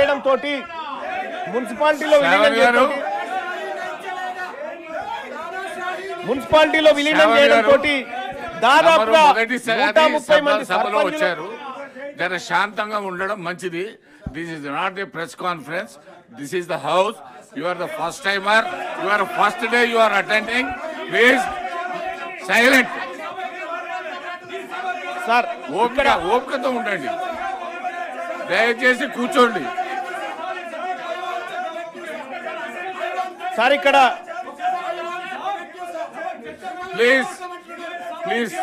చేయడంతో మున్సిపాలిటీలో విలీనం చేయడంతో దాదాపుగా 130 మంది సభలో వచ్చారు. జర శాంతంగా ఉండడం మంచిది. This is not a press conference, this is the house. You are the first timer, you are first day you are attending. Please silent sir. ఓపికతో ఉండండి, దయచేసి కూర్చోండి సార్. ఇక్కడ please please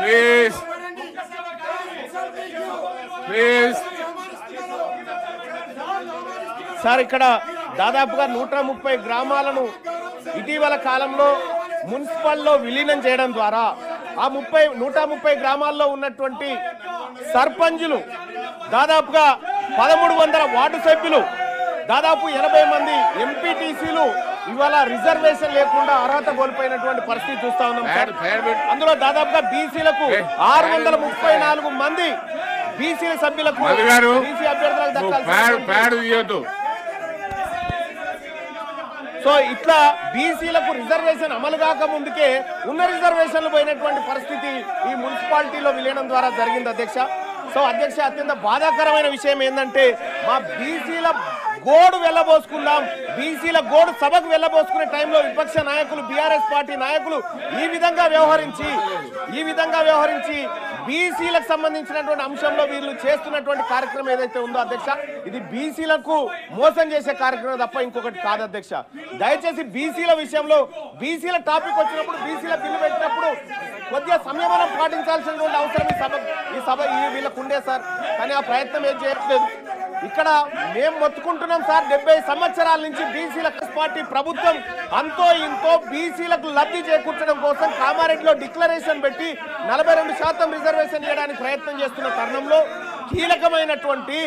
please please sir, ఇక్కడ దాదాపుగా 130 గ్రామాలను ఇటీవల కాలంలో మున్సిపల్లో విలీనం చేయడం ద్వారా ఆ 130 గ్రామాల్లో ఉన్నటువంటి సర్పంచులు, దాదాపుగా 1300 వార్డు సభ్యులు, దాదాపు 80 మంది ఎంపీటీసీలు ఇవాళ రిజర్వేషన్ లేకుండా అర్హత కోల్పోయినటువంటి పరిస్థితి చూస్తా ఉన్నాం. అందులో దాదాపుగా బీసీలకు 634 మంది బీసీల సభ్యులకు బీసీ అభ్యర్థులకు దక్కాలి. సో ఇట్లా బీసీలకు రిజర్వేషన్ అమలు కాక ముందుకే ఉన్న రిజర్వేషన్లు పోయినటువంటి పరిస్థితి ఈ మున్సిపాలిటీలో విలీనం ద్వారా జరిగింది అధ్యక్ష. సో అధ్యక్ష, అత్యంత బాధాకరమైన విషయం ఏంటంటే మా బీసీల గోడు వెళ్ళబోసుకుందాం, బీసీల గోడు సభకు వెళ్ళబోసుకునే టైంలో విపక్ష నాయకులు, బీఆర్ఎస్ పార్టీ నాయకులు ఈ విధంగా వ్యవహరించి బీసీలకు సంబంధించినటువంటి అంశంలో వీళ్ళు చేస్తున్నటువంటి కార్యక్రమం ఏదైతే ఉందో అధ్యక్ష, ఇది బీసీలకు మోసం చేసే కార్యక్రమం తప్ప ఇంకొకటి కాదు అధ్యక్ష. దయచేసి బీసీల విషయంలో, బీసీల టాపిక్ వచ్చినప్పుడు, బీసీల బిల్లు పెట్టినప్పుడు కొద్దిగా సంయమనం పాటించాల్సినటువంటి అవసరం ఈ సభ వీళ్ళకు ఉండే సార్. కానీ ఆ ప్రయత్నం ఏం చేయట్లేదు. ఇక్కడ మేము మొత్తుకుంటున్నాం సార్, 70 సంవత్సరాల నుంచి బీసీల పార్టీ ప్రభుత్వం అంతో ఇంతో బీసీలకు లబ్ధి చేకూర్చడం కోసం కామారెడ్డిలో డిక్లరేషన్ పెట్టి 42% రిజర్వేషన్ చేయడానికి ప్రయత్నం చేస్తున్న తరుణంలో కీలకమైనటువంటి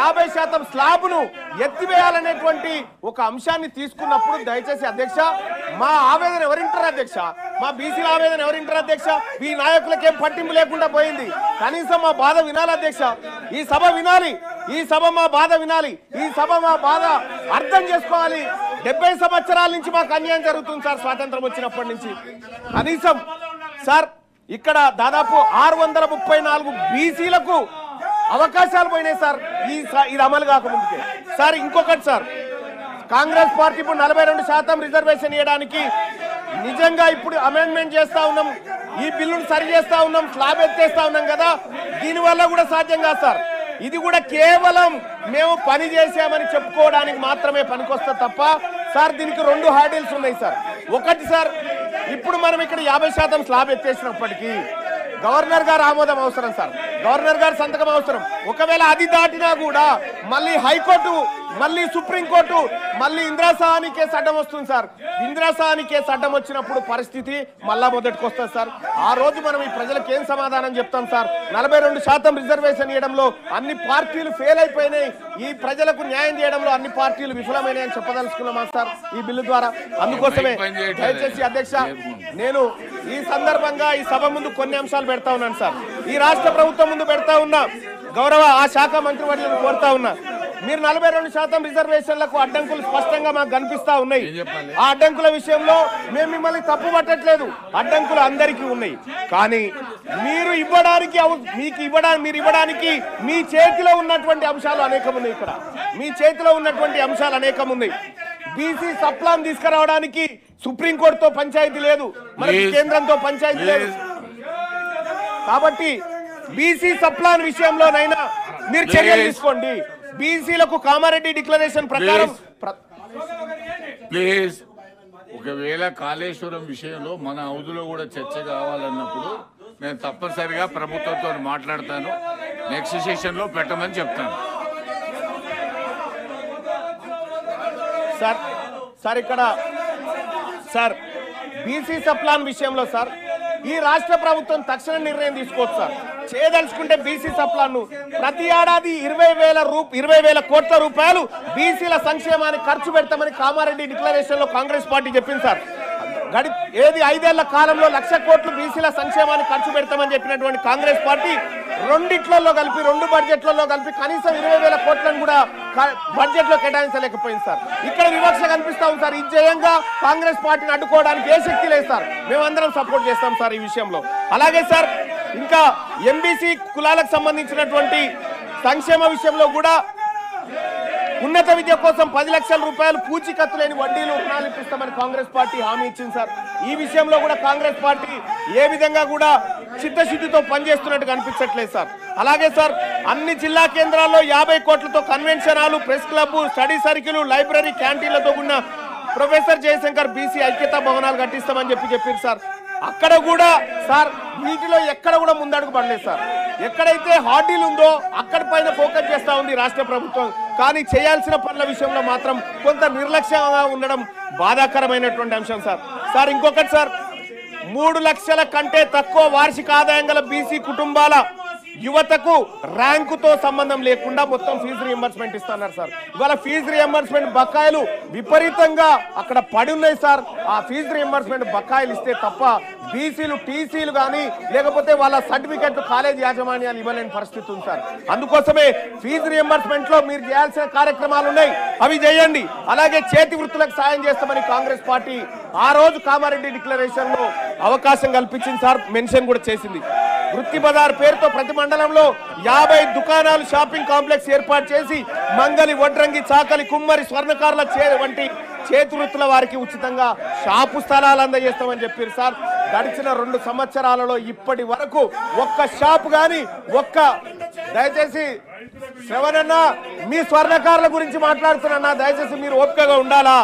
50% స్లాబ్ను ఎత్తివేయాలనేటువంటి ఒక అంశాన్ని తీసుకున్నప్పుడు దయచేసి అధ్యక్ష, మా ఆవేదన ఎవరింటారు అధ్యక్ష? మా బీసీల ఆవేదన ఎవరింటారు అధ్యక్ష? ఈ నాయకులకేం పట్టింపు లేకుండా పోయింది. కనీసం మా బాధ వినాలి అధ్యక్ష. ఈ సభ వినాలి, ఈ సభ మా బాధ వినాలి, ఈ సభ మా బాధ అర్థం చేసుకోవాలి. 70 సంవత్సరాల నుంచి మాకు అన్యాయం జరుగుతుంది సార్, స్వాతంత్రం వచ్చినప్పటి నుంచి. కనీసం సార్ ఇక్కడ దాదాపు 634 బీసీలకు అవకాశాలు పోయినాయి సార్ ఇది అమలు కాకముందుకే. సార్ ఇంకొకటి సార్, కాంగ్రెస్ పార్టీ ఇప్పుడు 42% రిజర్వేషన్ ఇవ్వడానికి నిజంగా ఇప్పుడు అమెండ్మెంట్ చేస్తా ఉన్నాం, ఈ బిల్లును సరి చేస్తా ఉన్నాం, స్లాబ్ ఎత్తేస్తా ఉన్నాం కదా, దీనివల్ల కూడా సాధ్యం కాదు సార్. ఇది కూడా కేవలం మేము పని చేసామని చెప్పుకోవడానికి మాత్రమే పనికొస్తుంది తప్ప సార్ దీనికి 2 హార్డిల్స్ ఉన్నాయి సార్. ఒకటి సార్, ఇప్పుడు మనం ఇక్కడ 50% స్లాబ్ ఎత్తేసినప్పటికీ గవర్నర్ గారు ఆమోదం అవసరం సార్, గవర్నర్ గారు సంతకం అవసరం. ఒకవేళ అది దాటినా కూడా మళ్ళీ హైకోర్టు, మళ్ళీ సుప్రీంకోర్టు, మళ్ళీ ఇందిరాసాని కేసు అడ్డం వస్తుంది సార్. ఇందిరాసాని కేసు అడ్డం వచ్చినప్పుడు పరిస్థితి మళ్ళా మొదటికి వస్తుంది సార్. ఆ రోజు మనం ఈ ప్రజలకు ఏం సమాధానం చెప్తాం సార్? 42% రిజర్వేషన్ ఇవ్వడంలో అన్ని పార్టీలు ఫెయిల్ అయిపోయినాయి, ఈ ప్రజలకు న్యాయం చేయడంలో అన్ని పార్టీలు విఫలమైనాయని చెప్పదలుచుకున్నామా సార్ ఈ బిల్లు ద్వారా? అందుకోసమే దయచేసి అధ్యక్ష, నేను ఈ సందర్భంగా ఈ సభ ముందు కొన్ని అంశాలు పెడతా ఉన్నాను సార్. ఈ రాష్ట్ర ప్రభుత్వం ముందు పెడతా ఉన్నా, గౌరవ ఆ శాఖ మంత్రివర్యులను కోరుతా ఉన్నా, మీరు 42% రిజర్వేషన్లకు అడ్డంకులు స్పష్టంగా మాకు కనిపిస్తా ఉన్నాయి. ఆ అడ్డంకుల విషయంలో మేము మిమ్మల్ని తప్పు పట్టట్లేదు, అడ్డంకులు అందరికీ ఉన్నాయి. కానీ మీరు ఇవ్వడానికి మీ చేతిలో ఉన్నటువంటి అంశాలు అనేకం ఉన్నాయి. ఇక్కడ మీ చేతిలో ఉన్నటువంటి అంశాలు అనేకం ఉన్నాయి. బీసీ సప్లాన్ తీసుకురావడానికి సుప్రీంకోర్టుతో పంచాయతీ లేదు, మనకి కేంద్రంతో పంచాయతీ లేదు. కాబట్టి బీసీ సప్లాన్ విషయంలోనైనా మీరు చర్యలు తీసుకోండి. బీసీలకు కామారెడ్డి డిక్లరేషన్ ప్రకారం ప్లీజ్, ఒకవేళ కాళేశ్వరం విషయంలో మన హౌదులో కూడా చర్చ కావాలన్నప్పుడు నేను తప్పనిసరిగా ప్రభుత్వంతో మాట్లాడతాను, నెక్స్ట్ సెషన్ లో పెట్టమని చెప్తాను. సార్ ఇక్కడ సార్ బీసీ సప్లాన్ విషయంలో సార్ ఈ రాష్ట్ర ప్రభుత్వం తక్షణ నిర్ణయం తీసుకోవచ్చు సార్. చేయదలుచుకుంటే బీసీ సప్లాన్ ప్రతి ఏడాది 20,000 కోట్ల రూపాయలు బీసీల సంక్షేమానికి ఖర్చు పెడతామని కామారెడ్డి డిక్లరేషన్ లో కాంగ్రెస్ పార్టీ చెప్పింది సార్. 5 ఏళ్ల కాలంలో 1,00,000 కోట్లు బీసీల సంక్షేమానికి ఖర్చు పెడతామని చెప్పినటువంటి కాంగ్రెస్ పార్టీ రెండిట్లలో కలిపి 2 బడ్జెట్లలో కలిపి కనీసం 20,000 కోట్లను కూడా బడ్జెట్ లో కేటాయించలేకపోయింది సార్. ఇక్కడ వివక్ష కనిపిస్తా ఉంది సార్. ఇది జయంగా కాంగ్రెస్ పార్టీని అడ్డుకోవడానికి ఏ శక్తి లేదు సార్. మేమందరం సపోర్ట్ చేస్తాం సార్ ఈ విషయంలో. అలాగే సార్ ఇంకా ఎంబీసీ కులాలకు సంబంధించినటువంటి సంక్షేమ విషయంలో కూడా ఉన్నత విద్య కోసం 10 లక్షల రూపాయలు పూచీకత్తు లేని వడ్డీలు రుణాలు ఇప్పిస్తామని కాంగ్రెస్ పార్టీ హామీ ఇచ్చింది సార్. ఈ విషయంలో కూడా కాంగ్రెస్ పార్టీ ఏ విధంగా కూడా చిత్తశుద్ధితో పనిచేస్తున్నట్టు కనిపించట్లేదు సార్. అలాగే సార్ అన్ని జిల్లా కేంద్రాల్లో 50 కోట్లతో convention hall, press club, study circle, library, క్యాంటీన్లతో ఉన్న ప్రొఫెసర్ జయశంకర్ బీసీ ఐక్యతా భవనాలు కట్టిస్తామని చెప్పారు సార్. అక్కడ కూడా సార్ వీటిలో ఎక్కడ కూడా ముందడుగు పడలేదు సార్. ఎక్కడైతే హార్డీలు ఉందో అక్కడ పైన ఫోకస్ చేస్తూ ఉంది రాష్ట్ర ప్రభుత్వం. కానీ చేయాల్సిన పనుల విషయంలో మాత్రం కొంత నిర్లక్ష్యంగా ఉండడం బాధాకరమైనటువంటి అంశం సార్. సార్ ఇంకొకటి సార్ 3 లక్షల కంటే తక్కువ వార్షిక ఆదాయం గల బీసీ కుటుంబాల యువతకు ర్యాంకుతో సంబంధం లేకుండా మొత్తం ఫీజు రియంబర్స్మెంట్ ఇస్తున్నారు సార్. ఇవాళ ఫీజు రియంబర్స్మెంట్ బకాయిలు విపరీతంగా అక్కడ పడి ఉన్నాయి సార్. ఆ ఫీజు రియంబర్స్మెంట్ బకాయిలు ఇస్తే తప్ప బీసీలు టీసీలు కానీ లేకపోతే వాళ్ళ సర్టిఫికెట్లు కాలేజ్ యాజమాన్యాలు ఇవ్వలేని పరిస్థితి ఉంది సార్. అందుకోసమే ఫీజు రియంబర్స్మెంట్ లో మీరు చేయాల్సిన కార్యక్రమాలు ఉన్నాయి, అవి చేయండి. అలాగే చేతి వృత్తులకు సాయం చేస్తామని కాంగ్రెస్ పార్టీ ఆ రోజు కామారెడ్డి డిక్లరేషన్ లో అవకాశం కల్పించింది సార్. మెన్షన్ కూడా చేసింది. వృత్తి బజార్ పేరుతో ప్రతి మండలంలో 50 దుకాణాలు, షాపింగ్ కాంప్లెక్స్ ఏర్పాటు చేసి మంగలి, వడ్రంగి, చాకలి, కుమ్మరి, స్వర్ణకారుల వంటి చేతి వృత్తుల వారికి ఉచితంగా షాపు స్థలాలు అందజేస్తామని చెప్పారు సార్. గడిచిన 2 సంవత్సరాలలో ఇప్పటి వరకు ఒక్క షాపు కానీ దయచేసి శ్రవణన్న మీ స్వర్ణకారుల గురించి మాట్లాడుతున్నా, దయచేసి మీరు ఓపికగా ఉండాలా.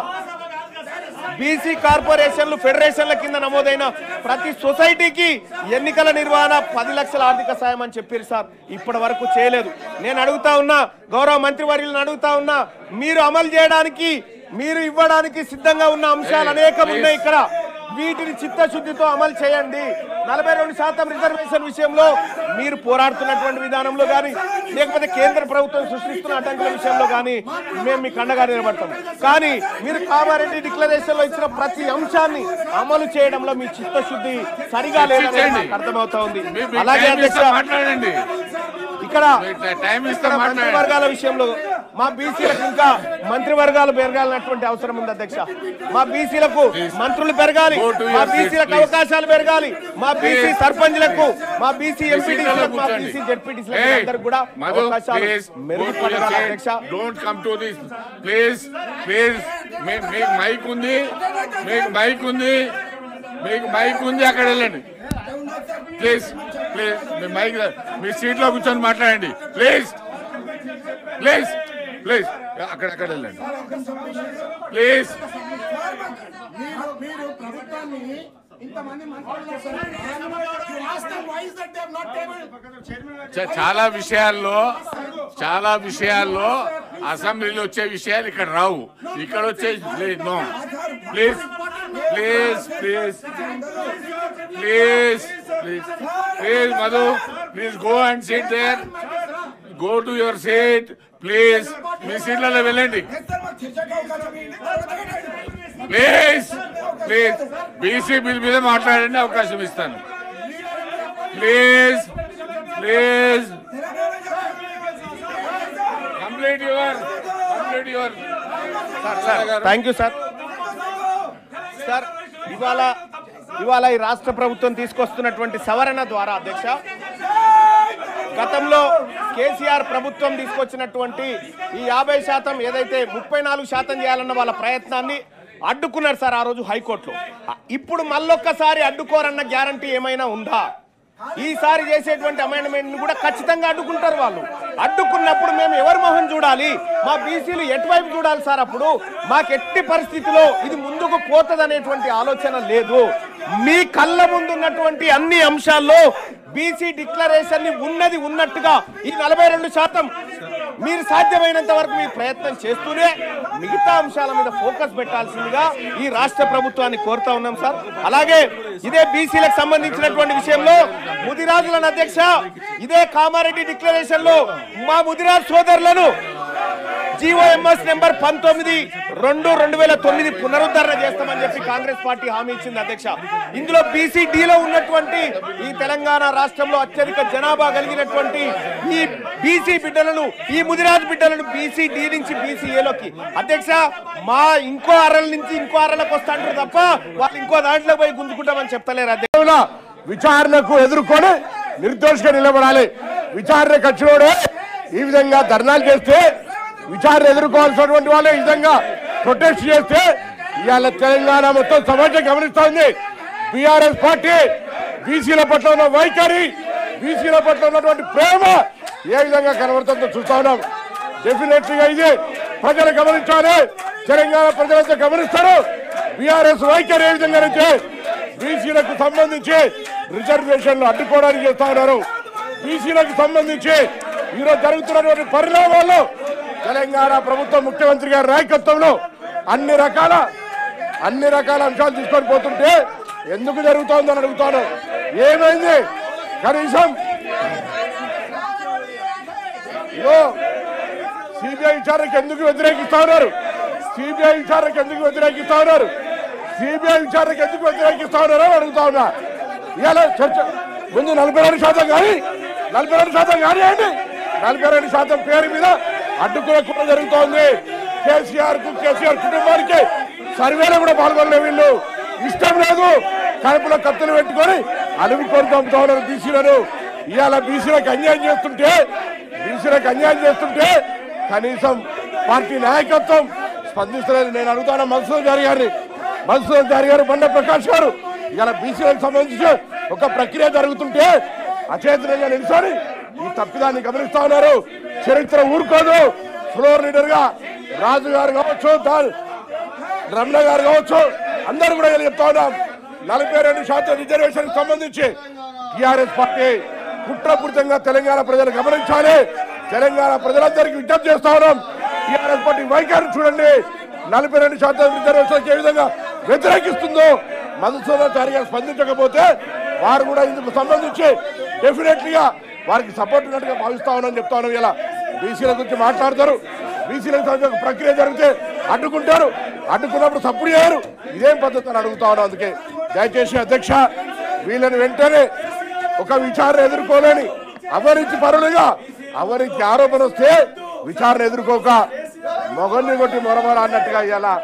బీసీ కార్పొరేషన్లు, ఫెడరేషన్ల కింద నమోదైన ప్రతి సొసైటీకి ఎన్నికల నిర్వహణ 10 లక్షల ఆర్థిక సాయం అని చెప్పారు సార్. ఇప్పటి వరకు చేయలేదు. నేను అడుగుతా ఉన్నా, గౌరవ మంత్రివర్యులను అడుగుతా ఉన్నా, మీరు అమలు చేయడానికి, మీరు ఇవ్వడానికి సిద్ధంగా ఉన్న అంశాలు అనేకం ఉన్నాయి ఇక్కడ. వీటిని చిత్తశుద్ధితో అమలు చేయండి. 42% రిజర్వేషన్ విషయంలో మీరు పోరాడుతున్నటువంటి విధానంలో కానీ లేకపోతే కేంద్ర ప్రభుత్వం సృష్టిస్తున్న అడ్డంకుల విషయంలో కానీ మేము మీకు అండగా నిలబడతాం. కానీ మీరు కామారెడ్డి డిక్లరేషన్ లో ఇచ్చిన ప్రతి అంశాన్ని అమలు చేయడంలో మీ చిత్తశుద్ధి సరిగా లేదని నాకు అర్థమవుతా ఉంది. అలాగే అధ్యక్ష ఇక్కడ మంత్రివర్గాల విషయంలో మా బీసీలకు ఇంకా మంత్రివర్గాలు పెరగాలన్నటువంటి అవసరం ఉంది అధ్యక్ష. మా బీసీలకు మంత్రులు పెరగాలి, మా బీసీలకు అవకాశాలు పెరగాలి, మా బీసీ సర్పంచ్లకు, మా బీసీ ఎంపీటీసీలకు, మా బీసీ జెడ్పీటీసీలకు అందరికి కూడా అవకాశాలు మెరుగుపడాలి అధ్యక్ష. Don't come to this please మీకు మైక్ ఉంది, మీకు మైక్ ఉంది అక్కడ వెళ్ళండి ప్లీజ్. మీ మైక్ మీ సీట్లో కూర్చొని మాట్లాడండి ప్లీజ్ అక్కడ వెళ్ళండి ప్లీజ్. చాలా విషయాల్లో అసెంబ్లీలో వచ్చే విషయాలు ఇక్కడ రావు, ఇక్కడ వచ్చే no. Please Madhu, please go and sit there, go to your seat please. మీ సీట్లలో వెళ్ళండి ప్లీజ్. బీసీ బిల్ మీద మాట్లాడండి, అవకాశం ఇస్తాను please. Complete your thank you sir. Sir ఇవాళ ఈ రాష్ట్ర ప్రభుత్వం తీసుకొస్తున్నటువంటి సవరణ ద్వారా అధ్యక్ష, గతంలో కేసీఆర్ ప్రభుత్వం తీసుకొచ్చినటువంటి ఈ 50% ఏదైతే 34% చేయాలన్న వాళ్ళ ప్రయత్నాన్ని అడ్డుకున్నారు సార్ ఆ రోజు హైకోర్టులో. ఇప్పుడు మళ్ళొక్కసారి అడ్డుకోరన్న గ్యారంటీ ఏమైనా ఉందా? ఈసారి చేసేటువంటి అమెండ్మెంట్ కూడా ఖచ్చితంగా అడ్డుకుంటారు వాళ్ళు. అడ్డుకున్నప్పుడు మేము ఎవరి మొహం చూడాలి? మా బీసీలు ఎటువైపు చూడాలి సార్? అప్పుడు మాకెట్టి పరిస్థితిలో ఇది ముందుకు పోతుందనేటువంటి ఆలోచన లేదు. మీ కళ్ళ ముందున్నటువంటి అన్ని అంశాల్లో బీసీ డిక్లరేషన్ ని ఉన్నది ఉన్నట్టుగా ఈ 42% మీరు సాధ్యమైనంత వరకు మీ ప్రయత్నం చేస్తూనే మిగతా అంశాల మీద ఫోకస్ పెట్టాల్సిందిగా ఈ రాష్ట్ర ప్రభుత్వాన్ని కోరుతా ఉన్నాం సార్. అలాగే ఇదే బీసీలకు సంబంధించినటువంటి విషయంలో ముదిరాజులను అధ్యక్ష, ఇదే కామారెడ్డి డిక్లరేషన్ లో మా ముదిరాజ్ సోదరులను జీవోఎంఎస్ నెంబర్ 19/2/2009 పునరుద్ధరణ చేస్తామని చెప్పి కాంగ్రెస్ పార్టీ హామీ ఇచ్చింది అధ్యక్ష. ఇందులో బీసీడీలో ఉన్నటువంటి ఈ తెలంగాణ రాష్ట్రంలో అత్యధిక జనాభా కలిగినటువంటి ఈ బీసీ బిడ్డలను, ఈ ముదిరాజ్ బిడ్డలను బీసీడీ నుంచి బీసీఏలోకి అధ్యక్ష మా ఇంకో అరల నుంచి ఇంకో అరలకు వస్తాంటారు తప్ప వాళ్ళు ఇంకో దాంట్లో పోయి గుంజుకుంటామని చెప్తలేరు అధ్యక్ష. విచారణకు ఎదుర్కొని నిర్దోషిగా నిలబడాలి. విచారణకు వచ్చినోడే ఈ విధంగా ధర్నాలు చేస్తే, విచారణ ఎదుర్కోవాల్సినటువంటి వాళ్ళు ఈ విధంగా ప్రొటెస్ట్ చేస్తే ఇవాళ తెలంగాణ మొత్తం సమాజం గమనిస్తా ఉంది. బీఆర్ఎస్ పార్టీ బీసీల పట్ల ఉన్న వైఖరి, బీసీల పట్ల ఉన్నటువంటి ప్రేమ ఏ విధంగా కనబడుతుందో చూస్తా ఉన్నాం. డెఫినెట్లీగా ఇది ప్రజలు గమనించాలి, తెలంగాణ ప్రజలంతా గమనిస్తారు. బీఆర్ఎస్ వైఖరి ఏ విధంగా అయితే బీసీలకు సంబంధించి రిజర్వేషన్లు అడ్డుకోవడానికి చేస్తా ఉన్నారు. బీసీలకు సంబంధించి ఈరోజు జరుగుతున్నటువంటి పరిణామాల్లో తెలంగాణ ప్రభుత్వం ముఖ్యమంత్రి గారి నాయకత్వంలో అన్ని రకాల అంశాలు తీసుకొని పోతుంటే ఎందుకు జరుగుతోందని అడుగుతాను. ఏమైంది? కనీసం సిబిఐ విచారణకు ఎందుకు వ్యతిరేకిస్తా ఉన్నారు? సిబిఐ విచారణకు ఎందుకు వ్యతిరేకిస్తా ఉన్నారు? సిబిఐ విచారణకు ఎందుకు వ్యతిరేకిస్తా ఉన్నారో అడుగుతా ఉన్నా. ఇవాళ చర్చ ముందు 42% కానీ 42% కానివ్వండి, 42% పేరు మీద అడ్డుకునే కూడా జరుగుతోంది. కేసీఆర్ కుటుంబానికి సర్వేలో కూడా పాల్గొనలే వీళ్ళు. ఇష్టం లేదు, కడుపులో కత్తులు పెట్టుకొని అలుముకొని చంపుతా ఉన్నారు బీసీలను. ఇవాళ బీసీలకు అన్యాయం చేస్తుంటే కనీసం పార్టీ నాయకత్వం స్పందిస్తలేదు. నేను అడుగుతాను మధుసూదన్ చారి గారు, బండ ప్రకాష్ గారు, ఇలా బీసీలకు సంబంధించి ఒక ప్రక్రియ జరుగుతుంటే అచేతనంగా నిలిచారు. ఈ తప్పిదాన్ని గమనిస్తా ఉన్నారు. చరిత్ర ఊరుకోదు. ఫ్లోర్ లీడర్ గా రాజు గారు కావచ్చు, రమణ గారు కావచ్చు, అందరూ కూడా చెప్తా ఉన్నాం. 42% రిజర్వేషన్ కి సంబంధించి టీఆర్ఎస్ పార్టీ కుట్రపూరితంగా తెలంగాణ ప్రజలు గమనించాలి. తెలంగాణ ప్రజలందరికీ విజ్ఞప్తి చేస్తా ఉన్నాం. టీఆర్ఎస్ పార్టీ వైఖరి చూడండి. 42% రిజర్వేషన్ ఏ విధంగా వ్యతిరేకిస్తుందో మధుసూదన్ చారి గారు స్పందించకపోతే వారు కూడా ఇందుకు సంబంధించి డెఫినెట్లీగా వారికి సపోర్ట్ ఉన్నట్టుగా భావిస్తా ఉన్నామని చెప్తా ఉన్నాం. ఇలా బీసీల గురించి మాట్లాడతారు, బీసీలకు సంబంధించిన ప్రక్రియ జరిగితే అడ్డుకుంటారు, అడ్డుకున్నప్పుడు సపోర్ట్ చేయరు. ఇదేం పద్ధతి అని అడుగుతా ఉన్నాం. అందుకే దయచేసి అధ్యక్ష, వీళ్ళని వెంటనే ఒక విచారణ ఎదుర్కోలేని అవినీతి పరులుగా, అవినీతి ఆరోపణ వస్తే విచారణ ఎదుర్కోక మొగన్ని కొట్టి మొరమర అన్నట్టుగా ఇలా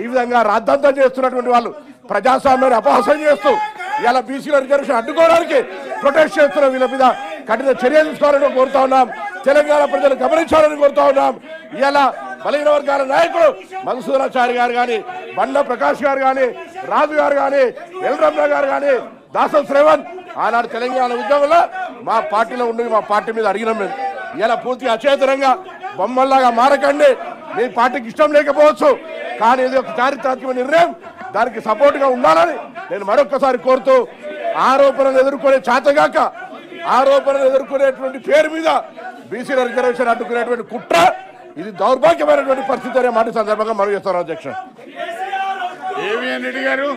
ఈ విధంగా రాద్ధాంతం చేస్తున్నటువంటి వాళ్ళు ప్రజాస్వామ్యాన్ని అపహాసం చేస్తూ ఇలా బీసీల రిజర్వేషన్ అడ్డుకోవడానికి ప్రొటెస్ట్ చేస్తున్న వీళ్ళ మీద కఠిన చర్య తీసుకోవాలని కోరుతా ఉన్నాం. తెలంగాణ ప్రజలు గమనించాలని కోరుతా ఉన్నాం. ఇలా బలహీన వర్గాల నాయకుడు మధుసూదన్ చారి గారు కానీ, బండ ప్రకాష్ గారు కానీ, రాజు గారు కానీ, ఎల్ రమణ గారు కానీ, దాసం శ్రవణ్ ఆనాడు తెలంగాణ ఉద్యమంలో మా పార్టీలో ఉండి మా పార్టీ మీద అడిగినాం. మేము ఇలా పూర్తిగా అచేతనంగా బొమ్మల్లాగా మారకండి. మీ పార్టీకి ఇష్టం లేకపోవచ్చు, కానీ ఇది ఒక చారిత్రాత్మక నిర్ణయం, దానికి సపోర్ట్గా ఉండాలని నేను మరొక్కసారి కోరుతూ, ఆరోపణలు ఎదుర్కొనే చేతగాక ఆరోపణలు ఎదుర్కొనేటువంటి పేరు మీద బీసీల రిజర్వేషన్ అడ్డుకునేటువంటి కుట్ర, ఇది దౌర్భాగ్యమైనటువంటి పరిస్థితి అనే మాట సందర్భంగా మనం చేస్తాను అధ్యక్ష. ఏవిఎన్ రెడ్డి గారు.